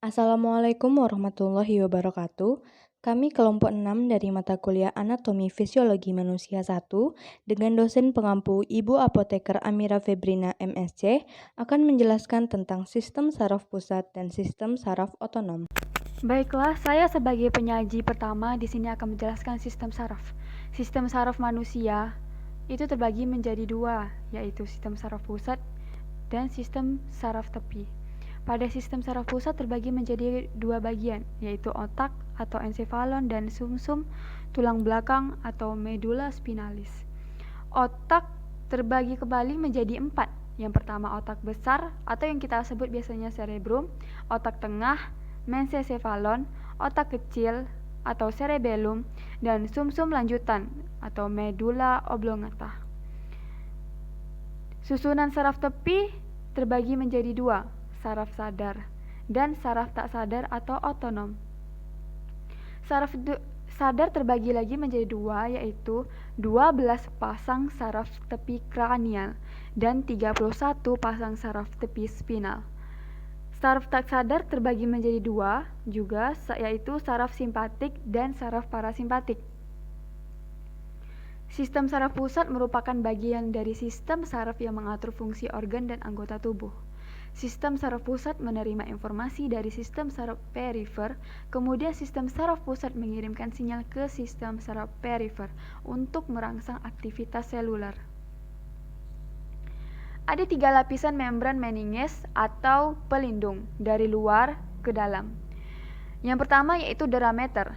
Assalamualaikum warahmatullahi wabarakatuh. Kami kelompok 6 dari mata kuliah Anatomi Fisiologi Manusia 1 dengan dosen pengampu Ibu Apoteker Amira Febrina MSc akan menjelaskan tentang sistem saraf pusat dan sistem saraf otonom. Baiklah, saya sebagai penyaji pertama di sini akan menjelaskan sistem saraf. Sistem saraf manusia itu terbagi menjadi dua, yaitu sistem saraf pusat dan sistem saraf tepi. Pada sistem saraf pusat terbagi menjadi dua bagian, yaitu otak atau ensefalon dan sumsum tulang belakang atau medula spinalis. Otak terbagi kembali menjadi empat. Yang pertama otak besar atau yang kita sebut biasanya cerebrum, otak tengah, mesencephalon, otak kecil atau cerebellum, dan sumsum lanjutan atau medula oblongata. Susunan saraf tepi terbagi menjadi dua, saraf sadar dan saraf tak sadar atau otonom. Saraf sadar terbagi lagi menjadi dua, yaitu 12 pasang saraf tepi kranial dan 31 pasang saraf tepi spinal. Saraf tak sadar terbagi menjadi dua juga, yaitu saraf simpatik dan saraf parasimpatik. Sistem saraf pusat merupakan bagian dari sistem saraf yang mengatur fungsi organ dan anggota tubuh. Sistem saraf pusat menerima informasi dari sistem saraf perifer, kemudian sistem saraf pusat mengirimkan sinyal ke sistem saraf perifer untuk merangsang aktivitas seluler. Ada 3 lapisan membran meninges atau pelindung dari luar ke dalam. Yang pertama yaitu durameter,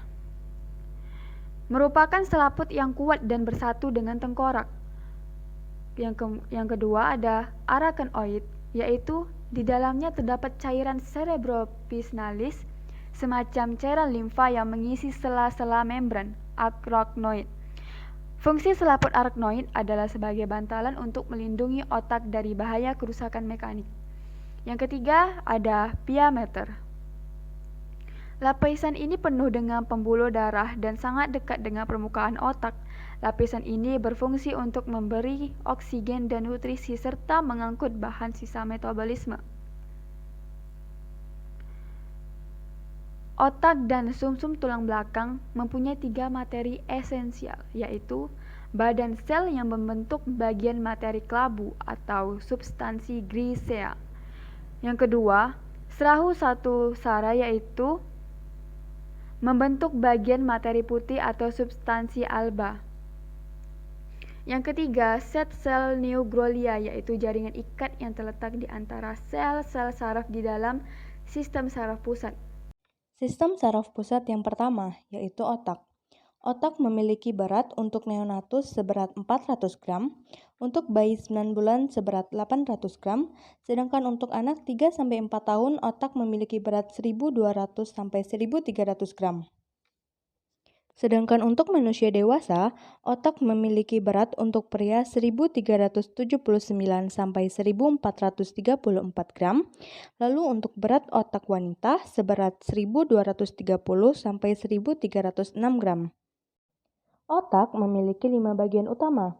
merupakan selaput yang kuat dan bersatu dengan tengkorak. Yang kedua ada arachnoid, yaitu di dalamnya terdapat cairan cerebrospinalis, semacam cairan limfa yang mengisi sela-sela membran arachnoid. Fungsi selaput arachnoid adalah sebagai bantalan untuk melindungi otak dari bahaya kerusakan mekanik. Yang ketiga ada piameter. Lapisan ini penuh dengan pembuluh darah dan sangat dekat dengan permukaan otak. Lapisan ini berfungsi untuk memberi oksigen dan nutrisi serta mengangkut bahan sisa metabolisme. Otak dan sumsum tulang belakang mempunyai 3 materi esensial, yaitu badan sel yang membentuk bagian materi kelabu atau substansi grisea. Yang kedua, serahu satu sara yaitu membentuk bagian materi putih atau substansi alba. Yang ketiga, set sel neuglolia yaitu jaringan ikat yang terletak di antara sel-sel saraf di dalam sistem saraf pusat. Sistem saraf pusat yang pertama yaitu otak. Otak memiliki berat untuk neonatus seberat 400 gram, untuk bayi 9 bulan seberat 800 gram, sedangkan untuk anak 3-4 tahun otak memiliki berat 1200 sampai 1300 gram. Sedangkan untuk manusia dewasa, otak memiliki berat untuk pria 1379 sampai 1434 gram, lalu untuk berat otak wanita seberat 1230 sampai 1306 gram. Otak memiliki 5 bagian utama.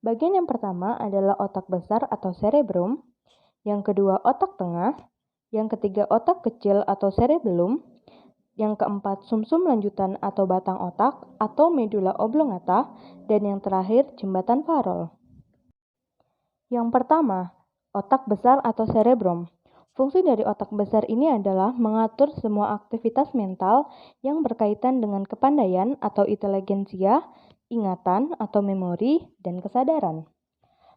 Bagian yang pertama adalah otak besar atau cerebrum, yang kedua otak tengah, yang ketiga otak kecil atau cerebellum, yang keempat sumsum lanjutan atau batang otak atau medula oblongata, dan yang terakhir jembatan Farol. Yang pertama, otak besar atau cerebrum. Fungsi dari otak besar ini adalah mengatur semua aktivitas mental yang berkaitan dengan kepandaian atau inteligensia, ingatan atau memori, dan kesadaran.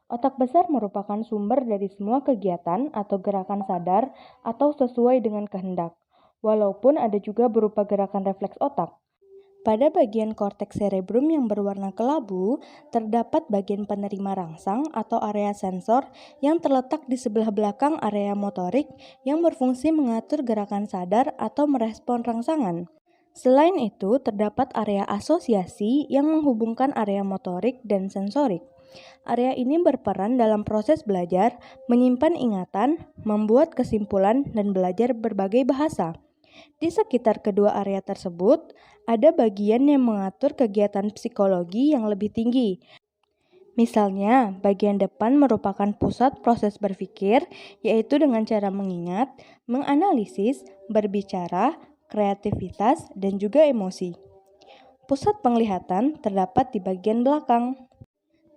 Otak besar merupakan sumber dari semua kegiatan atau gerakan sadar atau sesuai dengan kehendak, walaupun ada juga berupa gerakan refleks otak. Pada bagian korteks cerebrum yang berwarna kelabu, terdapat bagian penerima rangsang atau area sensor yang terletak di sebelah belakang area motorik yang berfungsi mengatur gerakan sadar atau merespon rangsangan. Selain itu, terdapat area asosiasi yang menghubungkan area motorik dan sensorik. Area ini berperan dalam proses belajar, menyimpan ingatan, membuat kesimpulan, dan belajar berbagai bahasa. Di sekitar kedua area tersebut, ada bagian yang mengatur kegiatan psikologi yang lebih tinggi. Misalnya, bagian depan merupakan pusat proses berpikir, yaitu dengan cara mengingat, menganalisis, berbicara, kreativitas, dan juga emosi. Pusat penglihatan terdapat di bagian belakang.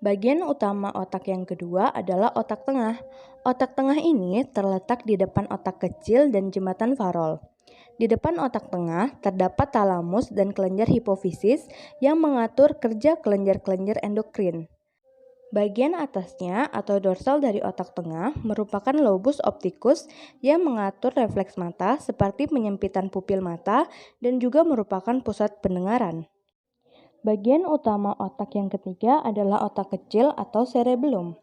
Bagian utama otak yang kedua adalah otak tengah. Otak tengah ini terletak di depan otak kecil dan jembatan farol. Di depan otak tengah terdapat talamus dan kelenjar hipofisis yang mengatur kerja kelenjar-kelenjar endokrin. Bagian atasnya atau dorsal dari otak tengah merupakan lobus opticus yang mengatur refleks mata seperti penyempitan pupil mata dan juga merupakan pusat pendengaran. Bagian utama otak yang ketiga adalah otak kecil atau cerebellum.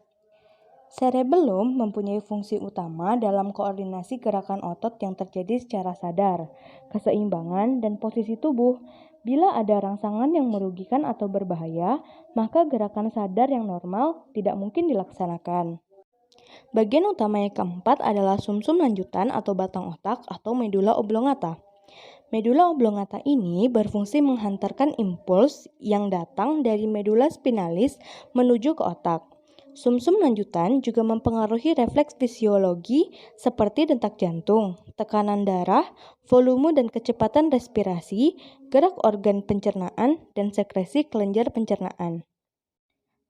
Cerebellum mempunyai fungsi utama dalam koordinasi gerakan otot yang terjadi secara sadar, keseimbangan, dan posisi tubuh. Bila ada rangsangan yang merugikan atau berbahaya, maka gerakan sadar yang normal tidak mungkin dilaksanakan. Bagian utama yang keempat adalah sumsum lanjutan atau batang otak atau medula oblongata. Medula oblongata ini berfungsi menghantarkan impuls yang datang dari medula spinalis menuju ke otak. Sumsum lanjutan juga mempengaruhi refleks fisiologi seperti detak jantung, tekanan darah, volume dan kecepatan respirasi, gerak organ pencernaan, dan sekresi kelenjar pencernaan.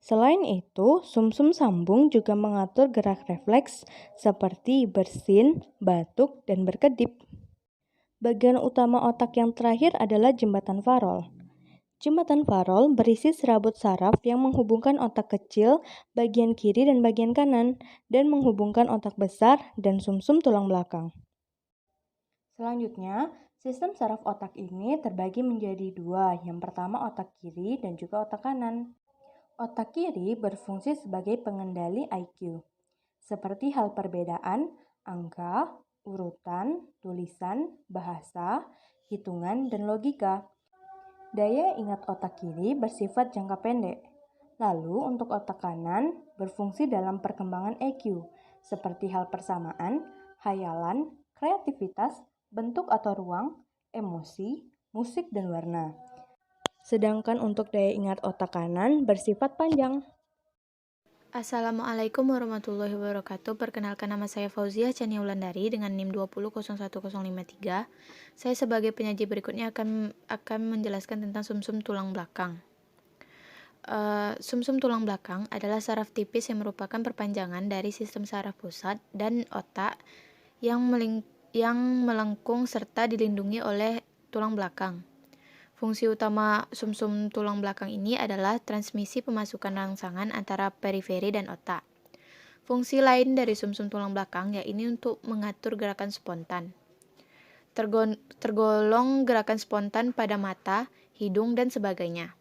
Selain itu, sumsum sambung juga mengatur gerak refleks seperti bersin, batuk, dan berkedip. Bagian utama otak yang terakhir adalah jembatan farol. Jembatan farol berisi serabut saraf yang menghubungkan otak kecil, bagian kiri dan bagian kanan, dan menghubungkan otak besar dan sumsum tulang belakang. Selanjutnya, sistem saraf otak ini terbagi menjadi dua. Yang pertama otak kiri dan juga otak kanan. Otak kiri berfungsi sebagai pengendali IQ, seperti hal perbedaan, angka, urutan, tulisan, bahasa, hitungan, dan logika. Daya ingat otak kiri bersifat jangka pendek. Lalu untuk otak kanan berfungsi dalam perkembangan EQ, seperti hal persamaan, hayalan, kreativitas, bentuk atau ruang, emosi, musik, dan warna. Sedangkan untuk daya ingat otak kanan bersifat panjang. Assalamualaikum warahmatullahi wabarakatuh. Perkenalkan, nama saya Fauziah Chania Wulandari dengan NIM 2001053. Saya sebagai penyaji berikutnya akan menjelaskan tentang sumsum tulang belakang. Sumsum tulang belakang adalah saraf tipis yang merupakan perpanjangan dari sistem saraf pusat dan otak yang melengkung serta dilindungi oleh tulang belakang. Fungsi utama sumsum tulang belakang ini adalah transmisi pemasukan rangsangan antara periferi dan otak. Fungsi lain dari sumsum tulang belakang yaitu untuk mengatur gerakan spontan. Tergolong gerakan spontan pada mata, hidung, dan sebagainya.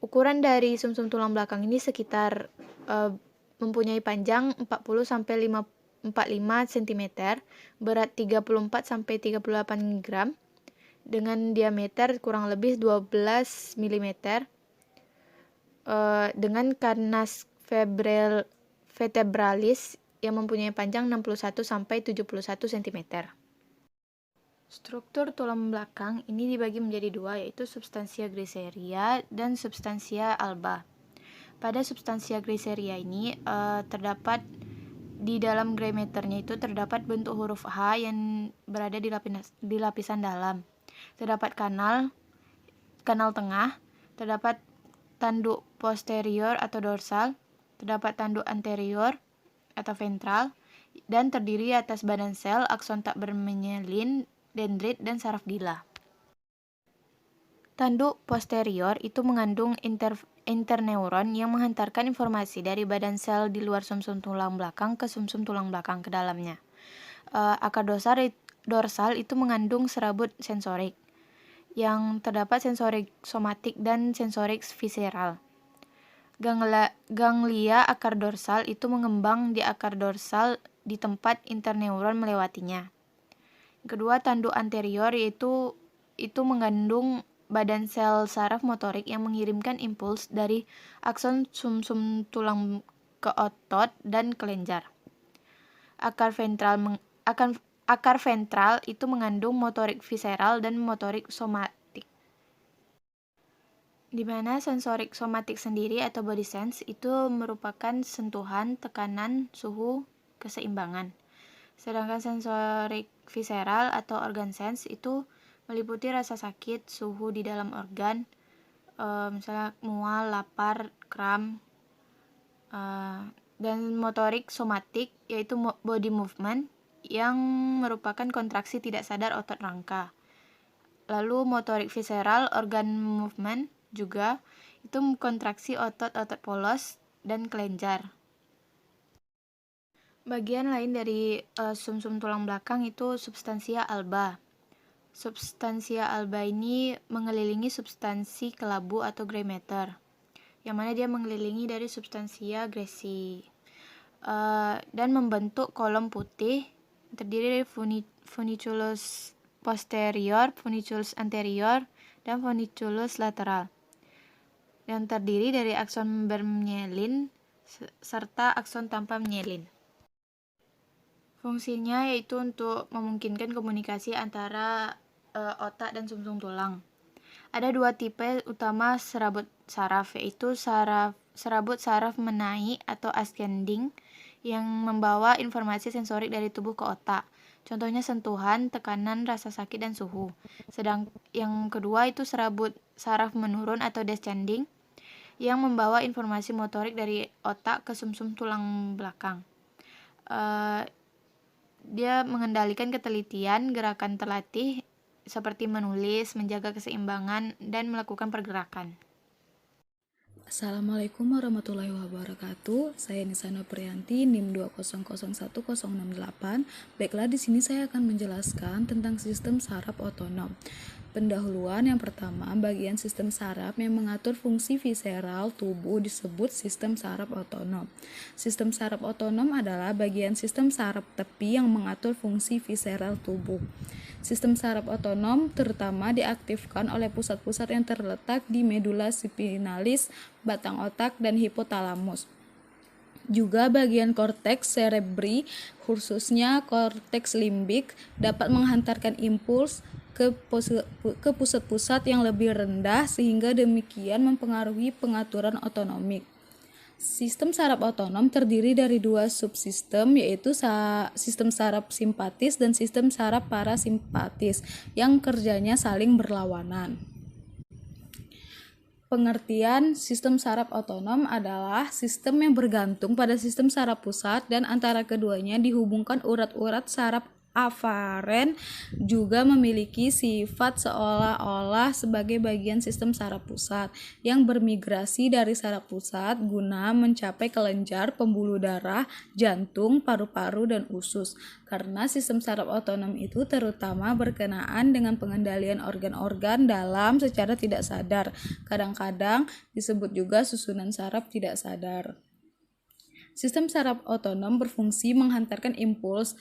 Ukuran dari sumsum tulang belakang ini sekitar mempunyai panjang 40-45 cm, berat 34-38 gram, dengan diameter kurang lebih 12 mm, dengan carnas vertebralis yang mempunyai panjang 61-71 cm. Struktur tulang belakang ini dibagi menjadi dua, yaitu substansia glyceria dan substansia alba. Pada substansia glyceria ini terdapat di dalam grey-matternya itu terdapat bentuk huruf H yang berada di lapisan dalam. Terdapat kanal tengah, terdapat tanduk posterior atau dorsal, terdapat tanduk anterior atau ventral, dan terdiri atas badan sel, akson tak bermenyelin, dendrit, dan saraf gila. Tanduk posterior itu mengandung interneuron yang menghantarkan informasi dari badan sel di luar sumsum tulang belakang ke sumsum tulang belakang ke dalamnya. Akar dorsal itu mengandung serabut sensorik, yang terdapat sensorik somatik dan sensorik visceral. Ganglia akar dorsal itu mengembang di akar dorsal di tempat interneuron melewatinya. Kedua, tanduk anterior itu mengandung badan sel saraf motorik yang mengirimkan impuls dari akson sumsum tulang ke otot dan kelenjar. Akar ventral itu mengandung motorik visceral dan motorik somatik. di mana sensorik somatik sendiri atau body sense itu merupakan sentuhan, tekanan, suhu, keseimbangan. Sedangkan sensorik visceral atau organ sense itu meliputi rasa sakit, suhu di dalam organ, misalnya mual, lapar, kram, dan motorik somatik yaitu body movement yang merupakan kontraksi tidak sadar otot rangka. Lalu motorik visceral, organ movement juga itu kontraksi otot-otot polos dan kelenjar. Bagian lain dari sumsum tulang belakang itu substansia alba. Substansia alba ini mengelilingi substansi kelabu atau gray matter, yang mana dia mengelilingi dari substansia gracii, dan membentuk kolom putih terdiri dari funiculus posterior, funiculus anterior, dan funiculus lateral, dan terdiri dari akson bermyelin serta akson tanpa myelin. Fungsinya yaitu untuk memungkinkan komunikasi antara otak dan sumsum tulang. Ada dua tipe utama serabut saraf, yaitu serabut saraf menaik atau ascending yang membawa informasi sensorik dari tubuh ke otak. Contohnya sentuhan, tekanan, rasa sakit, dan suhu. Sedang yang kedua itu serabut saraf menurun atau descending yang membawa informasi motorik dari otak ke sumsum tulang belakang. Dia mengendalikan ketelitian, gerakan terlatih seperti menulis, menjaga keseimbangan, dan melakukan pergerakan. Assalamualaikum warahmatullahi wabarakatuh. Saya Nisana Priyanti, NIM 2001068. Baiklah, di sini saya akan menjelaskan tentang sistem saraf otonom. Pendahuluan yang pertama, bagian sistem saraf yang mengatur fungsi visceral tubuh disebut sistem saraf otonom. Sistem saraf otonom adalah bagian sistem saraf tepi yang mengatur fungsi visceral tubuh. Sistem saraf otonom terutama diaktifkan oleh pusat-pusat yang terletak di medula spinalis, batang otak, dan hipotalamus. Juga bagian korteks cerebri, khususnya korteks limbik, dapat menghantarkan impuls ke pusat-pusat yang lebih rendah sehingga demikian mempengaruhi pengaturan otonomik. Sistem saraf otonom terdiri dari dua subsistem, yaitu sistem saraf simpatis dan sistem saraf parasimpatis yang kerjanya saling berlawanan. Pengertian sistem saraf otonom adalah sistem yang bergantung pada sistem saraf pusat dan antara keduanya dihubungkan urat-urat saraf afaren, juga memiliki sifat seolah-olah sebagai bagian sistem saraf pusat yang bermigrasi dari saraf pusat guna mencapai kelenjar, pembuluh darah, jantung, paru-paru, dan usus. Karena sistem saraf otonom itu terutama berkenaan dengan pengendalian organ-organ dalam secara tidak sadar. Kadang-kadang disebut juga susunan saraf tidak sadar. Sistem saraf otonom berfungsi menghantarkan impuls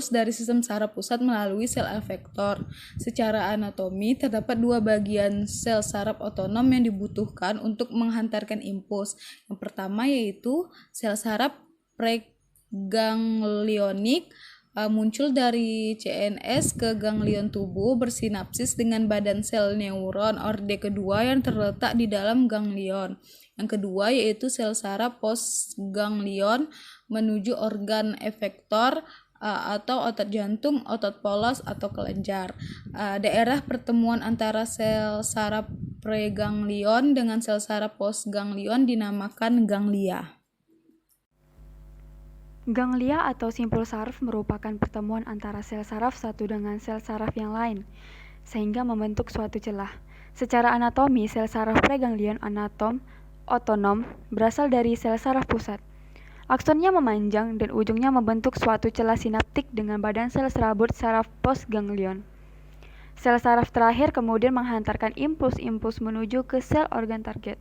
dari sistem saraf pusat melalui sel efektor. Secara anatomi, terdapat dua bagian sel saraf otonom yang dibutuhkan untuk menghantarkan impuls. Yang pertama yaitu sel saraf preganglionik, muncul dari CNS ke ganglion tubuh bersinapsis dengan badan sel neuron orde kedua yang terletak di dalam ganglion. Yang kedua yaitu sel saraf postganglion menuju organ efektor atau otot jantung, otot polos, atau kelenjar. Daerah pertemuan antara sel saraf preganglion dengan sel saraf postganglion dinamakan ganglia. Ganglia atau simpul saraf merupakan pertemuan antara sel saraf satu dengan sel saraf yang lain, sehingga membentuk suatu celah. Secara anatomi, sel saraf preganglion otonom berasal dari sel saraf pusat. Aksonnya memanjang dan ujungnya membentuk suatu celah sinaptik dengan badan sel serabut saraf postganglion. Sel saraf terakhir kemudian menghantarkan impuls-impuls menuju ke sel organ target.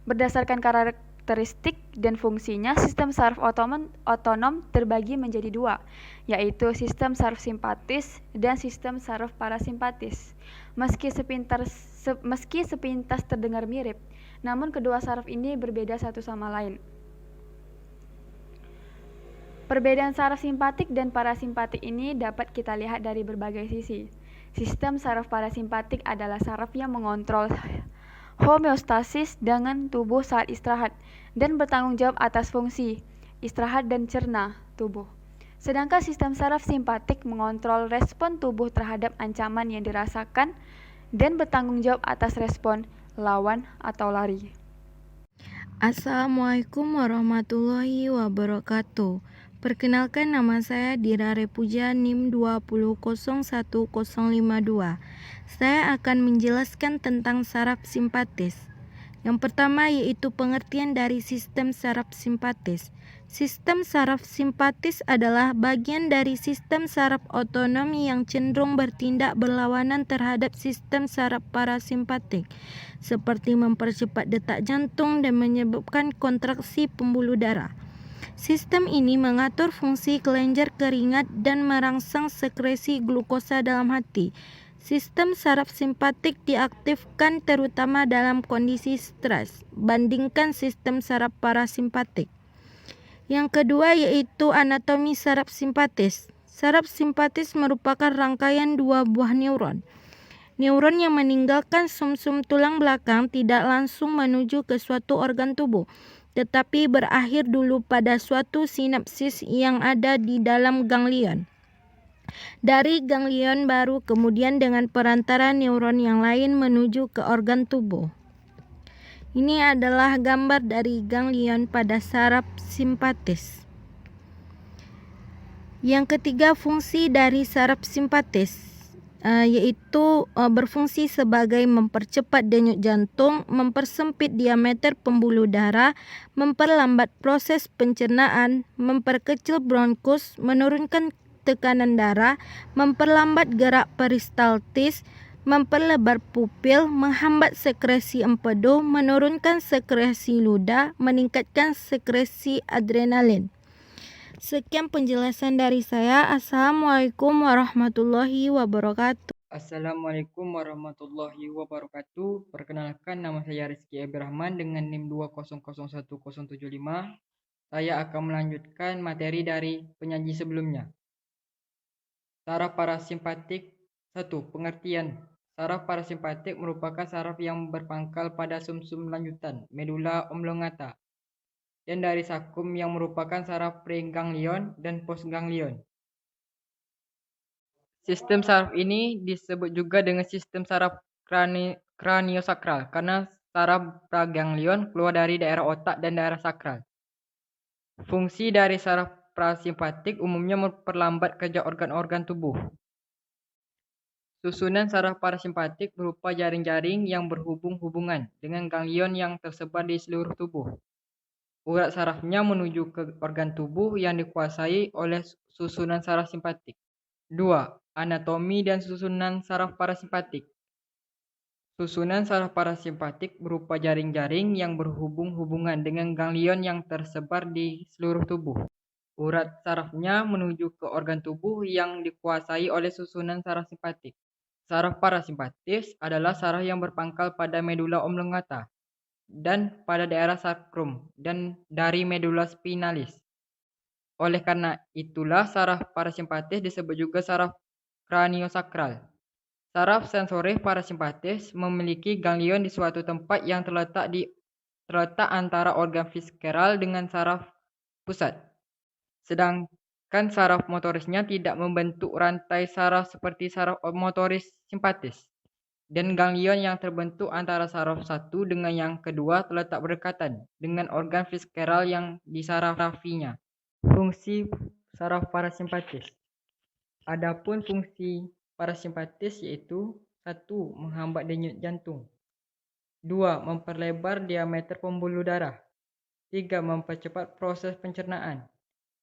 Berdasarkan karakteristik dan fungsinya, sistem saraf otonom terbagi menjadi dua, yaitu sistem saraf simpatis dan sistem saraf parasimpatis. Meski sepintas terdengar mirip, namun kedua saraf ini berbeda satu sama lain. Perbedaan saraf simpatik dan parasimpatik ini dapat kita lihat dari berbagai sisi. Sistem saraf parasimpatik adalah saraf yang mengontrol homeostasis dengan tubuh saat istirahat dan bertanggung jawab atas fungsi istirahat dan cerna tubuh. Sedangkan sistem saraf simpatik mengontrol respon tubuh terhadap ancaman yang dirasakan dan bertanggung jawab atas respon lawan atau lari. Assalamualaikum warahmatullahi wabarakatuh. Perkenalkan, nama saya Dira Repuja NIM 2001052. Saya akan menjelaskan tentang saraf simpatis. Yang pertama yaitu pengertian dari sistem saraf simpatis. Sistem saraf simpatis adalah bagian dari sistem saraf otonom yang cenderung bertindak berlawanan terhadap sistem saraf parasimpatik, seperti mempercepat detak jantung dan menyebabkan kontraksi pembuluh darah. Sistem ini mengatur fungsi kelenjar keringat dan merangsang sekresi glukosa dalam hati. Sistem saraf simpatik diaktifkan terutama dalam kondisi stres, bandingkan sistem saraf parasimpatik. Yang kedua yaitu anatomi saraf simpatis. Saraf simpatis merupakan rangkaian dua buah neuron. Neuron yang meninggalkan sumsum tulang belakang tidak langsung menuju ke suatu organ tubuh, tetapi berakhir dulu pada suatu sinapsis yang ada di dalam ganglion. Dari ganglion baru kemudian dengan perantara neuron yang lain menuju ke organ tubuh. Ini adalah gambar dari ganglion pada saraf simpatis. Yang ketiga, fungsi dari saraf simpatis yaitu berfungsi sebagai mempercepat denyut jantung, mempersempit diameter pembuluh darah, memperlambat proses pencernaan, memperkecil bronkus, menurunkan tekanan darah, memperlambat gerak peristaltis, memperlebar pupil, menghambat sekresi empedu, menurunkan sekresi ludah, meningkatkan sekresi adrenalin. Sekian penjelasan dari saya. Assalamualaikum warahmatullahi wabarakatuh. Assalamualaikum warahmatullahi wabarakatuh. Perkenalkan, nama saya Rizky Abdurrahman dengan NIM 2001075. Saya akan melanjutkan materi dari penyaji sebelumnya. Saraf parasimpatik 1. Pengertian. Saraf parasimpatik merupakan saraf yang berpangkal pada sumsum lanjutan medula oblongata dan dari sakum yang merupakan saraf preganglion dan postganglion. Sistem saraf ini disebut juga dengan sistem saraf kraniosakral karena saraf praganglion keluar dari daerah otak dan daerah sakral. Fungsi dari saraf parasimpatik umumnya memperlambat kerja organ-organ tubuh. Susunan saraf parasimpatik berupa jaring-jaring yang berhubung-hubungan dengan ganglion yang tersebar di seluruh tubuh. Urat sarafnya menuju ke organ tubuh yang dikuasai oleh susunan saraf simpatik. 2. Anatomi dan susunan saraf parasimpatik. Susunan saraf parasimpatik berupa jaring-jaring yang berhubung-hubungan dengan ganglion yang tersebar di seluruh tubuh. Urat sarafnya menuju ke organ tubuh yang dikuasai oleh susunan saraf simpatik. Saraf parasimpatis adalah saraf yang berpangkal pada medula oblongata dan pada daerah sakrum dan dari medula spinalis. Oleh karena itulah saraf parasimpatis disebut juga saraf kraniosakral. Saraf sensoris parasimpatis memiliki ganglion di suatu tempat yang terletak antara organ visceral dengan saraf pusat. Sedangkan saraf motorisnya tidak membentuk rantai saraf seperti saraf motoris simpatis. Dan ganglion yang terbentuk antara saraf satu dengan yang kedua terletak berdekatan dengan organ visceral yang disarafinya. Fungsi saraf parasimpatis. Adapun fungsi parasimpatis yaitu 1. Menghambat denyut jantung. 2. Memperlebar diameter pembuluh darah. 3. Mempercepat proses pencernaan.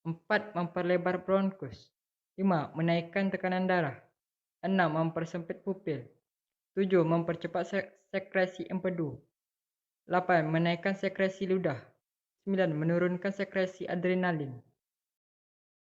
4. Memperlebar bronkus. 5. Menaikkan tekanan darah. 6. Mempersempit pupil. 7. Mempercepat sekresi empedu. 8. Menaikkan sekresi ludah. 9. Menurunkan sekresi adrenalin.